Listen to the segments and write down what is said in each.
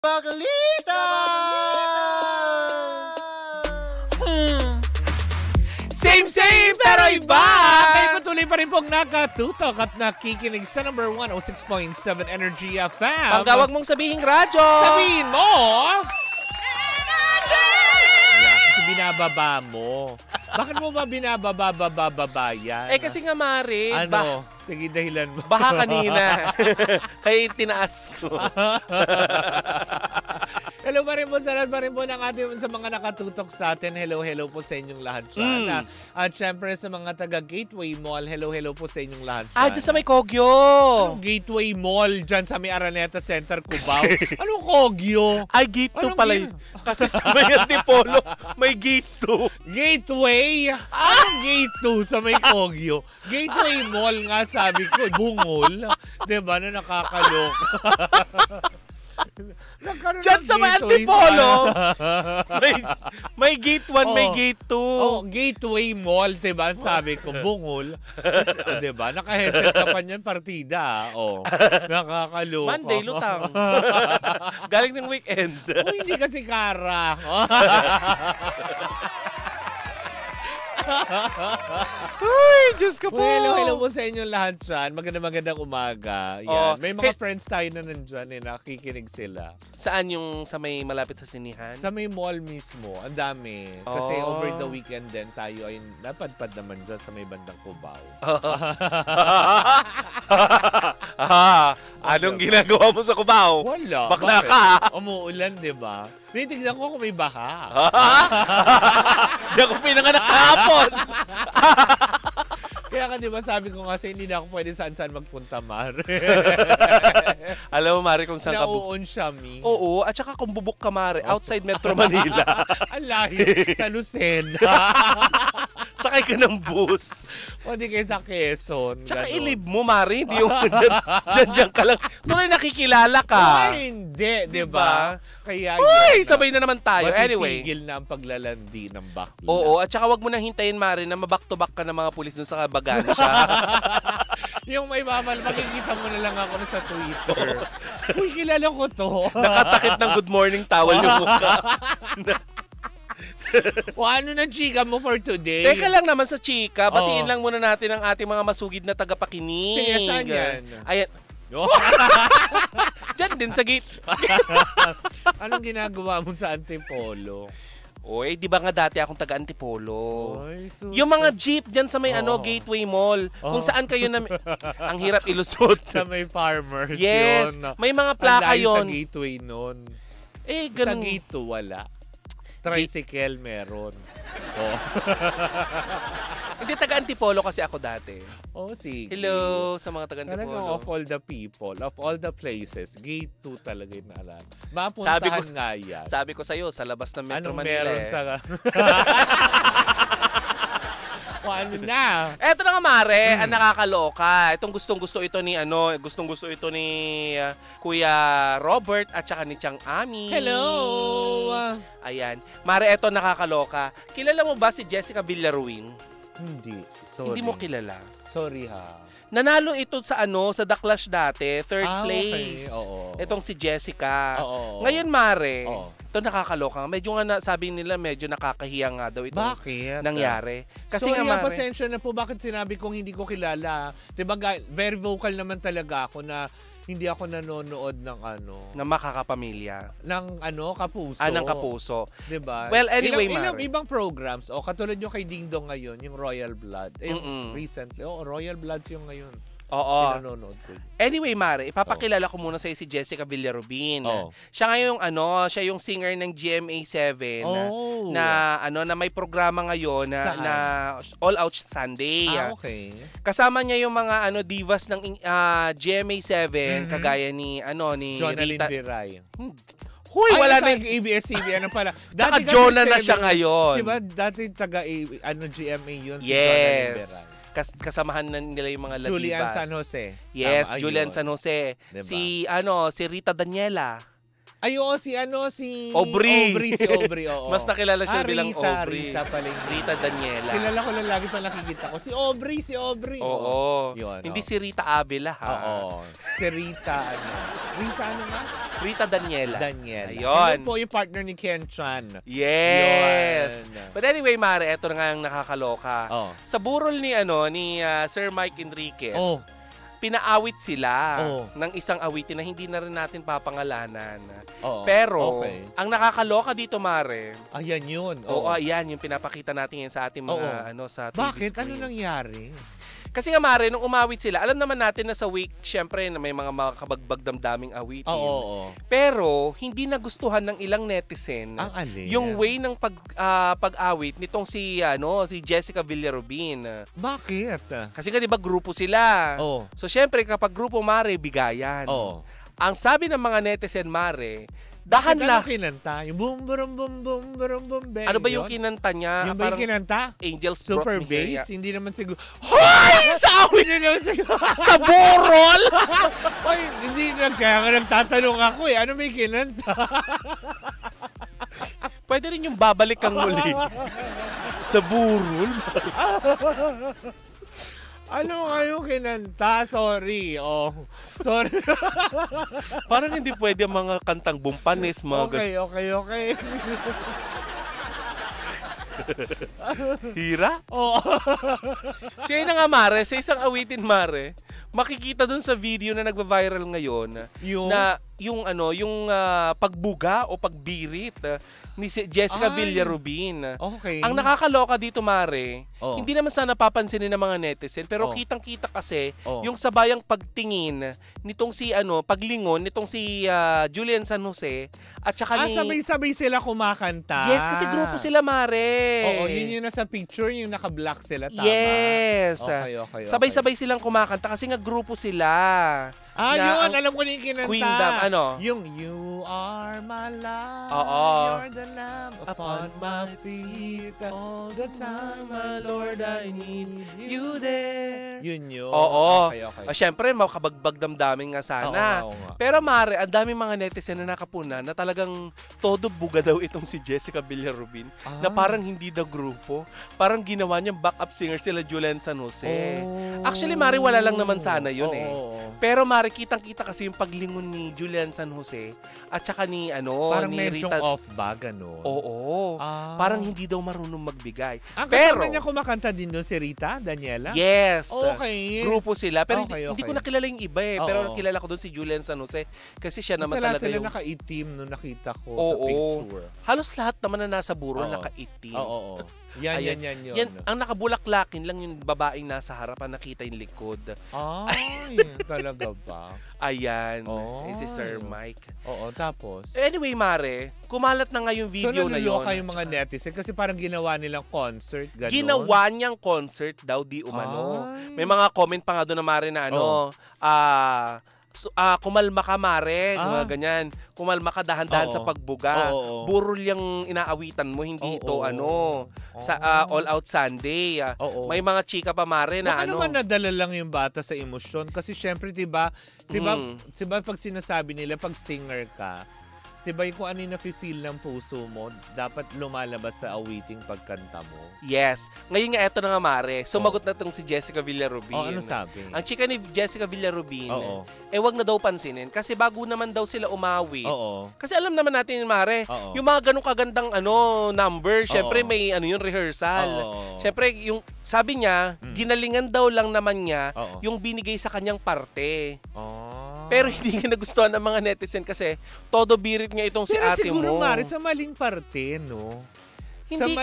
Baklita! Same pero iba! Kayo patuloy pa rin pong nakatutok at nakikinig sa number 106.7 Energy FM. Pagkawag mong sabihing radyo! Sabihin mo! Yeah, kasi binababa mo. Bakit mo ba binababa yan? Eh kasi nga, Mari, ano? Sige, dahilan mo. Baha kanina. Kaya tinaas ko. Hello pa rin po sa lahat pa rin po ng ating sa mga nakatutok sa atin. Hello po sa inyong lahat dyan. At syempre sa mga taga Gateway Mall, hello po sa inyong lahat dyan. Dyan sa may Kogyo. Anong Gateway Mall dyan sa may Araneta Center, Cubao? Anong Kogyo? Ay, Gate 2 pala yun. Kasi sa may Antipolo, may Gate 2. Gateway? Anong Gate 2 sa may Kogyo? Gateway Mall nga sabi ko, bungol. Diba na nakakaloka? Diyan sa may Antipolo, may Gate 1, may Gate 2. Oh, Gateway Mall, diba? Sabi ko, bungol. Diba? Naka-headset ka pa niyan, partida. Oh, nakakaloka. Monday, lutang. Galing ng weekend. Hindi kasi kara. Uy, Diyos ka po. Hello po sa inyo lahat dyan. Magandang umaga. Yan. May mga friends tayo na nandyan nakikinig sila. Saan yung sa may malapit sa sinihan? Sa may mall mismo. Ang dami. Kasi over the weekend din tayo ay napadpad naman dyan sa may bandang Cubao. Anong ginagawa mo sa Cubao? Wala. Bakla ka. Umuulan, di ba? Tignan ko kung may baha. Di ako pinanganak kahapon. Kaya ka, di ba, sabi ko kasi hindi na ako pwede saan-saan magpunta, Mare. Alam mo, Mare, kung saan ka nauon siya, Mi. Oo, at saka kung bubuk ka, Mare, outside Metro Manila. Ang lahi, sa Lucena. Sakay ka ng bus. O di kayo sa Quezon. Tsaka ilib mo, Mare. Hindi yung dyan ka lang. Tuloy nakikilala ka. Ay, hindi, di ba? Kaya uy, sabay na naman tayo. Anyway. Matitigil na ang paglalandi ng bakla. Oo, at saka wag mo nang hintayin, Mare, na maback-to-back ka ng mga pulis dun sa bagansya. Yung may makikita mo na lang ako sa Twitter. Uy, kilala ko to. Nakatakip ng good morning towel yung mukha. O ano na chika mo for today? Teka lang naman sa chika. Batiin lang muna natin ang ating mga masugid na tagapakinig. Sige, saan yan? Ayan. Diyan din sa gate. Anong ginagawa mo sa Antipolo? Oy, di ba nga dati akong taga Antipolo? Oy, yung mga jeep diyan sa may Gateway Mall, kung saan kayo na ang hirap ilusot. Sa may farmers. Yes, yun. may mga plaka yon. Sa Gateway noon. Eh, ganun. Sa Gate 2 wala. Tricycle meron. Hindi, taga Antipolo kasi ako dati. Sige. Hello sa mga taga Antipolo. Talagang of all the people, of all the places, Gate 2 talaga yung naalala. Mapuntahan nga yan. Sabi ko sa'yo, sa labas ng Metro Anong Manila. meron sa... ano na? Eto na nga, Mare, ang nakakaloka. Itong gustong-gusto ito ni Kuya Robert at saka ni Chang Ami. Hello! Ayan. Mare, eto nakakaloka. Kilala mo ba si Jessica Villaruin? Hindi. Sorry. Hindi mo kilala? Sorry ha. Nanalo ito sa The Clash dati, third place. Okay. Oo. Itong si Jessica. Oo. Ngayon, Mare, ito nakakaloka. Medyo nga sabi nila medyo nakakahiya nga daw ito. Bakit? Nangyari. Kasi sorry, nga, Mare, pasensya na po. Bakit sinabi kong hindi ko kilala? Diba, very vocal naman talaga ako na hindi ako nanonood ng na makakapamilya. Ng kapuso. Ng kapuso. Diba? Well, anyway, Ilang ibang programs. Katulad yung kay Ding Dong ngayon, yung Royal Blood. Recently. Royal Bloods yung ngayon. Oo. Pinanonood ko. Anyway, Mare, ipapakilala ko muna sa'yo si Jessica Villarubin. Siya ngayon siya yung singer ng GMA7 na may programa ngayon na All Out Sunday. Okay. Kasama niya yung mga divas ng GMA7 kagaya ni Jonalyn Rita. Viray. Huy, wala na ABS-CBN pala. Tsaka Jonah na siya ngayon. Diba? Dati taga GMA yun. Yes. Si Jonalyn Viray. Kasamahan na nila yung mga ladibas. Julian San Jose. Yes, Julian San Jose. Diba? Si Rita Daniela. Ay, oo, si Aubrey. Si Aubrey, oo. Mas nakilala siya bilang Aubrey. Rita pala. Rita Daniela. Kilala ko lang lagi pa nakikita ko. Si Aubrey. Oo. Yun, Hindi si Rita Avila, ha? Oo. Si Rita, Rita ano nga? Rita Daniela. Ayun. Yun po yung partner ni Ken Chan. Yes. Yun. But anyway, Mare, eto na nga ang nakakaloka. Sa burol ni Sir Mike Enriquez, pinaawit sila ng isang awitin na hindi na rin natin papangalanan. Pero, ang nakakaloka dito, Mare. Ayan yun. Oo, ayan yung pinapakita natin yan sa ating mga sa TV Bakit? screen. Ano nangyari? Kasi nga, Mare, nung umawit sila, alam naman natin na sa week, syempre, na may mga kabagbag damdaming awitin. Pero, hindi nagustuhan ng ilang netizen ang alin? Yung way ng pag-awit nitong si Jessica Villarubin. Bakit? Kasi nga, di ba, grupo sila. So, syempre, kapag grupo, Mare, bigayan. Ang sabi ng mga netizen, Mare, dahan lang. Ano kinanta? Yung boom, boom, boom, boom, boom, boom, boom. Ano ba yung kinanta niya? Yung ba yung kinanta? Angels Super Brought Me bass? Here. Hindi naman siguro. Hoy! Sa awit niyo sa burol! Hoy, hindi lang. Kaya nga nagtatanong ako eh. Ano may kinanta? Pwede rin yung babalik kang muli. Sa burol? Ano kayo kinanta? Sorry. Sorry. Parang hindi pwede ang mga kantang bumpanis. Okay. Hira? Oo. Siya na nga, Mare, sa isang awitin, Mare, makikita dun sa video na nagva-viral ngayon na yung pagbuga o pagbirit ni Jessica Villarubin. Okay. Ang nakakaloka dito, Mare, hindi naman sana papansinin ng mga netizen, pero kitang-kita kasi yung sabayang pagtingin nitong paglingon nitong si Julian San Jose at saka ni... sabay-sabay sila kumakanta. Yes, kasi grupo sila, Mare. Oo, yun yung nasa picture, yung naka-black sila, tama? Yes. Okay. Sabay-sabay silang kumakanta kasi nga grupo sila. Yun, alam ko na yung kinanta. Queendom, Yung You Are My Love, You're the lamp upon my feet. All the time, my Lord, I need you there. Yun. Oo. Okay. Siyempre, makabagbag damdamin nga sana. Oo nga. Pero Mare, ang daming mga netizen na nakapuna na talagang todo buga daw itong si Jessica Villarubin na parang hindi daw grupo. Parang ginawa niyang backup singer sila Julian San Jose. Actually, Mare, wala lang naman sana yun Pero Mare, kitang-kita kasi yung paglingon ni Julian San Jose at saka ni parang ni medyong Rita. off ba, gano'n? Oo. Parang hindi daw marunong magbigay. Pero niya kumakanta din doon si Rita Daniela? Yes. Okay. Grupo sila. Pero Okay. hindi ko nakilala yung iba Pero kilala ko doon si Julian San Jose kasi siya naman talaga sila yung... nakaitim no nakita ko sa picture. Halos lahat naman na nasa burol nakaitim. Oo. Yan. Yan, ang nakabulaklakin lang yung babaeng nasa harapan, nakita yung likod. Talaga ba? Ayan, si Sir Mike. Oo, tapos? Anyway, Mare, kumalat na nga yung video na yun. So, nanuloka yung mga netizen kasi parang ginawa nilang concert, gano'n? Ginawa niyang concert daw, di umano. May mga comment pa nga doon na, Mare, na kumalma ka, Mare, ganyan. Kumalma ka, dahan-dahan sa pagbuga. Burol yung inaawitan mo, hindi ito sa All Out Sunday. May mga chika pa, Mare, na baka naman nadala lang yung bata sa emosyon kasi syempre, diba pag sinasabi nila, pag singer ka, diba kung ano yung nafe-feel ng puso mo, dapat lumalabas sa awiting pagkanta mo. Yes. Ngayon nga, eto na nga, Mare. Sumagot na itong si Jessica Villarubin. Ano sabi? Ang chika ni Jessica Villarubin, wag na daw pansinin kasi bago naman daw sila umawit. Kasi alam naman natin, Mare, yung mga ganong kagandang number, syempre may yung rehearsal. Syempre, yung sabi niya, ginalingan daw lang naman niya yung binigay sa kanyang parte. Pero hindi nga nagustuhan ng mga netizen kasi todo birit nga itong si ate mo. Pero siguro, Mare, sa maling parte, no? Hindi.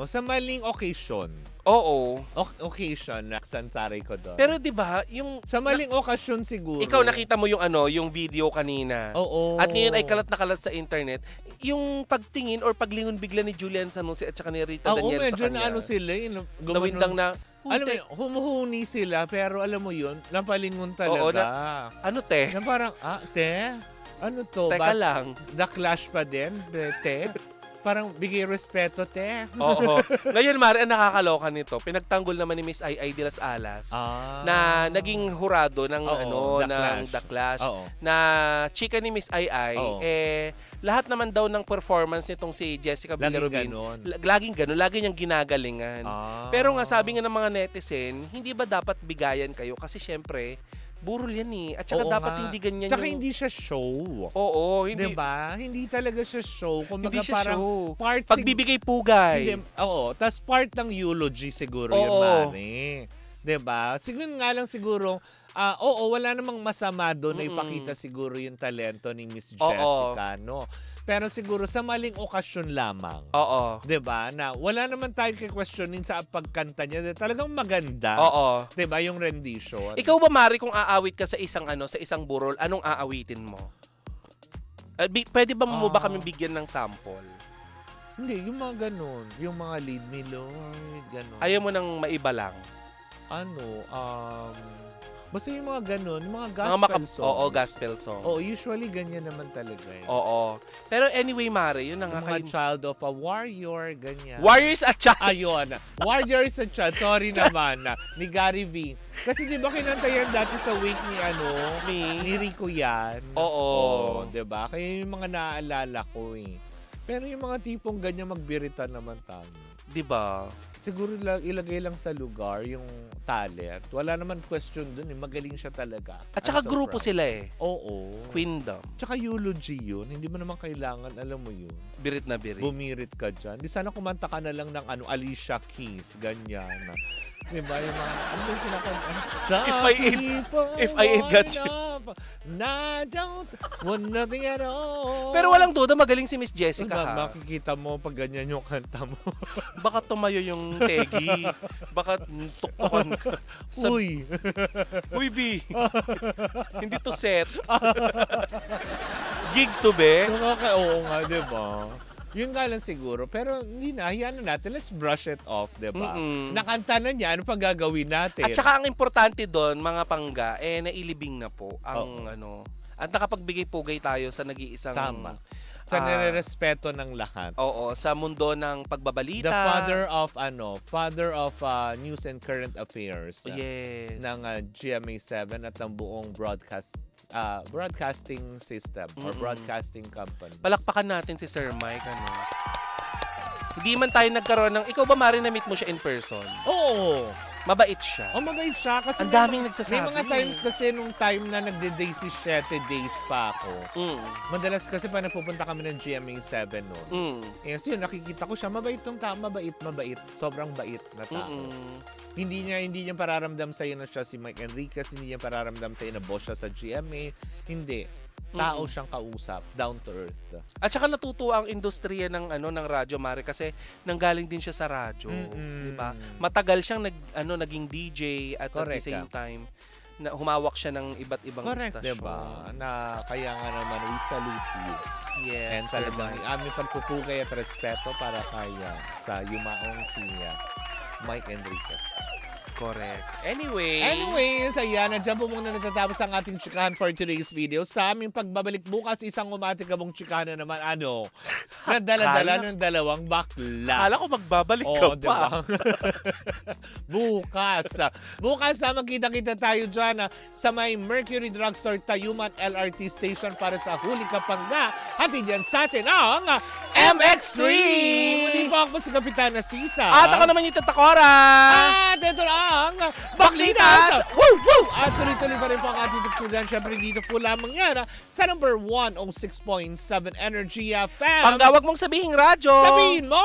Sa maling occasion. Oo. Occasion, naksantaray ko doon. Pero 'di ba, yung sa maling okasyon siguro. Ikaw nakita mo yung yung video kanina. Oo. At ngayon ay kalat na kalat sa internet. Yung pagtingin or paglingon bigla ni Julian San Jose at saka ni Rita Daniela sa kanya. Medyo na sila, nawindang na. Alam mo, humuhuni sila, pero alam mo yun, napalingon talaga. Ano, te? Na parang, te? Ano to? Teka lang. The Clash pa din, te? Parang bigay respeto, te. Oo. Ngayon, Mari, ang nakakaloka nito, pinagtanggol naman ni Miss Ai de las Alas na naging hurado ng The Clash. Na chika ni Miss Ai, lahat naman daw ng performance nitong si Jessica Villarubin. Laging ganun. Lagi niyang ginagalingan. Pero nga, sabi nga ng mga netizen, hindi ba dapat bigayan kayo? Kasi syempre, burol yan eh. At saka dapat hindi ganyan tsaka hindi siya show. Oo. Hindi. Diba? Hindi talaga siya show. Hindi siya parang show. Part pagbibigay pugay. Tapos part ng eulogy siguro yun, Mari. Diba? Siguro, wala namang masama doon na ipakita siguro yung talento ni Miss Jessica, no? Pero siguro sa maling okasyon lamang. Oo. 'Di ba? Na wala naman tayong questionin sa pagkanta niya. Talagang maganda. Oo. 'Di ba yung rendition? Ikaw ba, Mari, kung aawit ka sa isang burol, anong aawitin mo? Pwede ba mo ba kami bigyan ng sample? Hindi, yung mga ganun. Yung mga lead me, Lord, ganun. Ayaw mo nang maiba lang? Basta yung mga ganun, yung mga gospel songs. Oo, gospel songs. Usually ganyan naman talaga. Oo. Pero anyway, Mari, yun na nga mga child of a warrior, ganyan. Warriors at child. Ayun. Warriors at child. Sorry naman. Ni Gary V. Kasi di ba kinanta yan dati sa wake ni Rico yan? Oo. Diba? Kaya yung mga naaalala ko eh. Pero yung mga tipong ganyan magbirita naman tayo. Diba? Siguro ilagay lang sa lugar yung talent. Wala naman question dun eh. Magaling siya talaga. At saka grupo sila eh. Oo. Queendom. Tsaka eulogy yun. Hindi mo naman kailangan, alam mo yun. Birit na birit. Bumirit ka dyan. Di sana kumanta ka na lang ng Alicia Keys. Ganyan. Diba yung mga, ano yung kinakanta? If I ain't got you. I don't want nothing at all. Pero walang duda, magaling si Miss Jessica, ha? Makikita mo pag ganyan yung kanta mo. Baka tumayo yung tegi. Baka tuktukan ka. Uy! Uy, B! Hindi to set. Gig to, be? Oo nga, diba? Yun nga lang siguro. Pero hindi na. Hayaan na natin. Let's brush it off, diba? Nakanta na niya. Ano pa gagawin natin? At saka ang importante doon, mga pangga, nailibing na po ang At nakapagbigay pugay tayo sa nag-iisang... Tama. Sa nirerespeto ng lahat. Oo, sa mundo ng pagbabalita. The father of news and current affairs. Yes. Ng GMA7 at ng buong broadcasting system or broadcasting company. Palakpakan natin si Sir Mike, Hindi man tayo nagkaroon ng... Ikaw ba, Mari, na-meet mo siya in person? Oo. Mabait siya. Mabait siya. Kasi ang daming nagsasabi. May mga times kasi nung time na nagde-day si 7 days pa ako. Madalas kasi pa napupunta kami ng GMA7 noon. So yun, nakikita ko siya. Mabait tong tao. Mabait. Sobrang bait na tao. Hindi niya pararamdam sa'yo na siya si Mike Enriquez. Hindi niya pararamdam sa'yo na boss siya sa GMA. Hindi. Tao siyang kausap, down to earth. At saka natutuwa ang industriya ng ng radyo, Mari, kasi nanggaling din siya sa radyo, di ba? Matagal siyang naging DJ at the same time na humawak siya ng iba't ibang istasyon. Diba? Na kaya nga naman we salute you. Yes. And talagang aming pagpupugay at respeto para kaya sa yumaong si Mike Enriquez. Correct. Anyways, ayan, nandiyan po muna natatapos ang ating chikahan for today's video. Sa aming pagbabalik bukas, isang umatikabong chikahan na naman, nadala-dala ng dalawang bakla. Kala ko magbabalik ka pa. Bukas, magkita-kita tayo dyan sa may Mercury Drugstore Tayuman LRT Station para sa huli kapangga. Hatid yan sa atin ang MX3! Muli po ako si Kapitana Sisa. At ako naman yung Tatakora. At ito ang Baklitas! Woo! Woo! At tuloy-tuloy pa rin po ang ating tuktugan. Siyempre dito po lamang yan sa number 106.7 Energy FM. Panggawag mong sabihing radyo. Sabihin mo!